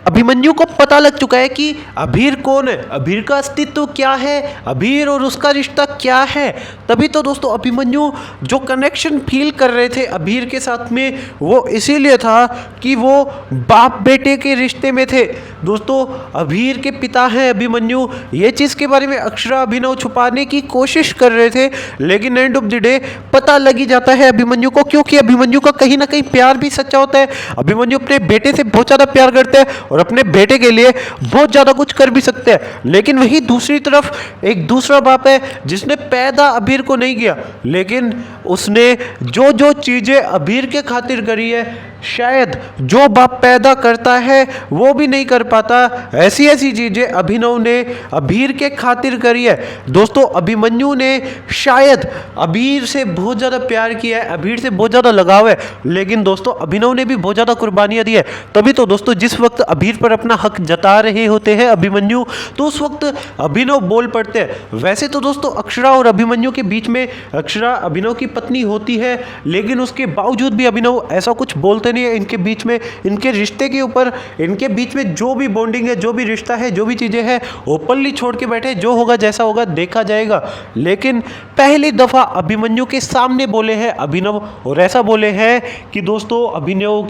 अभिमन्यु को पता लग चुका है कि अभीर कौन है, अभीर का अस्तित्व क्या है, अभीर और उसका रिश्ता क्या है। तभी तो दोस्तों अभिमन्यु जो कनेक्शन फील कर रहे थे अभीर के साथ में, वो इसीलिए था कि वो बाप बेटे के रिश्ते में थे। दोस्तों अभीर के पिता हैं अभिमन्यु, ये चीज़ के बारे में अक्षरा अभिनव छुपाने की कोशिश कर रहे थे, लेकिन एंड ऑफ द डे पता लग ही जाता है अभिमन्यु को, क्योंकि अभिमन्यु का कहीं ना कहीं प्यार भी सच्चा होता है। अभिमन्यु अपने बेटे से बहुत ज़्यादा प्यार करता है और अपने बेटे के लिए बहुत ज़्यादा कुछ कर भी सकते हैं। लेकिन वही दूसरी तरफ एक दूसरा बाप है जिसने पैदा अभीर को नहीं किया, लेकिन उसने जो जो चीज़ें अभीर के खातिर करी है शायद जो बाप पैदा करता है वो भी नहीं कर पाता। ऐसी ऐसी चीज़ें अभिनव ने अभीर के खातिर करी है। दोस्तों अभिमन्यु ने शायद अभीर से बहुत ज़्यादा प्यार किया है, अभीर से बहुत ज़्यादा लगाव है, लेकिन दोस्तों अभिनव ने भी बहुत ज़्यादा कुर्बानियाँ दी है। तभी तो दोस्तों जिस वक्त अभीर पर अपना हक जता रहे होते हैं अभिमन्यु, तो उस वक्त अभिनव बोल पड़ते हैं। वैसे तो दोस्तों अक्षरा और अभिमन्यु के बीच में, अक्षरा अभिनव की पत्नी होती है, लेकिन उसके बावजूद भी अभिनव ऐसा कुछ बोलते नहीं है इनके बीच में, इनके रिश्ते के ऊपर, इनके बीच में जो भी बॉन्डिंग है, जो भी रिश्ता है, जो भी चीज़ें हैं, ओपनली छोड़ के बैठे, जो होगा जैसा होगा देखा जाएगा। लेकिन पहली दफ़ा अभिमन्यु के सामने बोले हैं अभिनव, और ऐसा बोले हैं कि दोस्तों अभिनव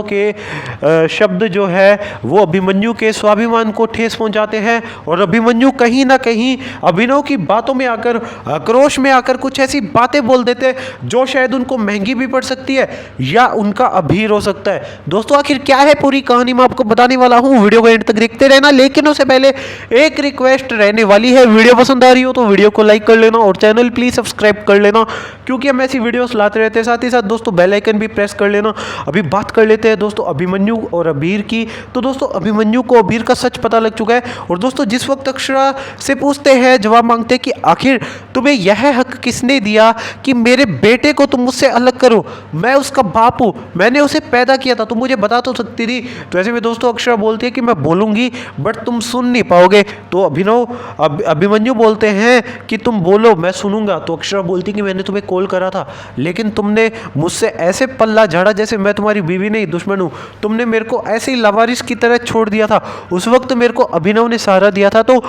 के शब्द जो है वो अभिमन्यु के स्वाभिमान को ठेस पहुंचाते हैं, और अभिमन्यु कहीं ना कहीं अभिनव की बातों में आकर, आक्रोश में आकर कुछ ऐसी बातें बोल देते हैं जो शायद उनको महंगी भी पड़ सकती है या उनका अभीर हो सकता है। दोस्तों आखिर क्या है पूरी कहानी मैं आपको बताने वाला हूं, वीडियो को एंड तक देखते रहना। लेकिन उससे पहले एक रिक्वेस्ट रहने वाली है, वीडियो पसंद आ रही हो तो वीडियो को लाइक कर लेना और चैनल प्लीज सब्सक्राइब कर लेना, क्योंकि हम ऐसी वीडियोस लाते रहते हैं। साथ ही साथ दोस्तों बेल आइकन भी प्रेस कर लेना। अभी बात कर लेते हैं दोस्तों अभिमन्यु और अभीर की। तो दोस्तों अभिमन्यु को अभीर का सच पता लग चुका है, और दोस्तों जिस वक्त अक्षरा से पूछते हैं, जवाब मांगते हैं कि आखिर तुम्हें यह हक किसने दिया कि मेरे बेटे को तुम मुझसे अलग करो, मैं उसका बाप हूँ, मैंने उसे पैदा किया था, तुम मुझे बता तो सकती थी। तो ऐसे में दोस्तों अक्षरा बोलती है कि मैं बोलूंगी बट तुम सुन नहीं पाओगे। तो अभिमन्यु बोलते हैं कि तुम बोलो मैं सुनूंगा। तो अक्षरा बोलती है कि मैंने तुम्हें कॉल करा था, लेकिन तुमने मुझसे ऐसे पल्ला झाड़ा जैसे मैं तुम्हारी बीवी नहीं दुश्मन हूँ। तुमने मेरे को ऐसे ही लावारिस की तरह छोड़ दिया था। उस वक्त मेरे को अभिनव ने सहारा दिया था, तो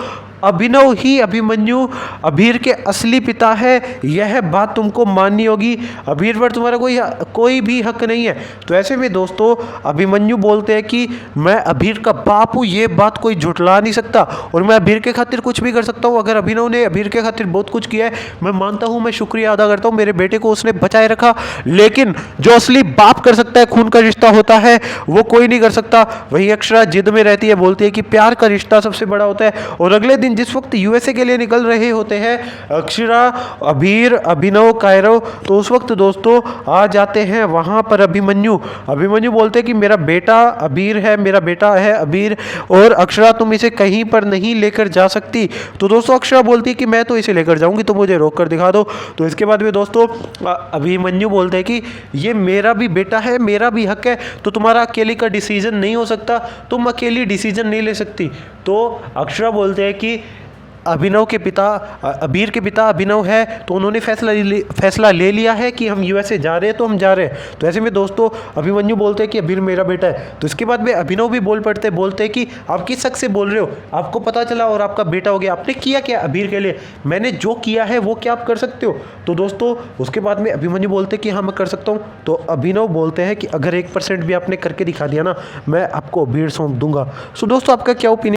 अभिनव ही अभिमन्यु अभीर के असली पिता है, यह बात तुमको माननी होगी। अभीर पर तुम्हारा कोई भी हक नहीं है। तो ऐसे में दोस्तों अभिमन्यु बोलते हैं कि मैं अभीर का बाप हूँ, ये बात कोई झुठला नहीं सकता, और मैं अभीर के खातिर कुछ भी कर सकता हूँ। अगर अभिनव ने अभीर के खातिर बहुत कुछ किया है, मैं मानता हूँ, मैं शुक्रिया अदा करता हूँ, मेरे बेटे को उसने बचाए रखा, लेकिन जो असली बाप कर सकता है, खून का रिश्ता होता है, वो कोई नहीं कर सकता। वही अक्षरा जिद में रहती है, बोलती है कि प्यार का रिश्ता सबसे बड़ा होता है। और अगले दिन जिस वक्त यूएसए के लिए निकल रहे होते हैं अक्षरा, अभीर, अभिनव, कायरव, तो उस वक्त दोस्तों आ जाते हैं वहां पर अभिमन्यु बोलते हैं कि मेरा बेटा अभीर है, मेरा बेटा है अभीर, और अक्षरा तुम इसे कहीं पर नहीं लेकर जा सकती। तो दोस्तों अक्षरा बोलती है कि मैं तो इसे लेकर जाऊंगी, तो मुझे रोक कर दिखा दो। तो इसके बाद में दोस्तों अभिमन्यु बोलते हैं कि ये मेरा भी बेटा है, मेरा भी हक है, तो तुम्हारा अकेले का डिसीजन नहीं हो सकता, तुम अकेली डिसीजन नहीं ले सकती। तो अक्षरा बोलते हैं कि अभिनव के पिता, अभीर के पिता अभिनव है, तो उन्होंने फैसला ले लिया है कि हम यूएसए जा रहे हैं, तो हम जा रहे हैं। तो ऐसे में दोस्तों अभिमन्यु बोलते हैं कि अभीर मेरा बेटा है। तो इसके बाद में अभिनव भी बोलते हैं कि आप किस हक से बोल रहे हो, आपको पता चला और आपका बेटा हो गया, आपने किया क्या अभीर के लिए, मैंने जो किया है वो क्या आप कर सकते हो। तो दोस्तों उसके बाद में अभिमन्यु बोलते हैं कि हाँ मैं कर सकता हूँ। तो अभिनव बोलते हैं कि अगर 1% भी आपने करके दिखा दिया ना, मैं आपको अभीर सौंप दूंगा। सो दोस्तों आपका क्या ओपिनियन।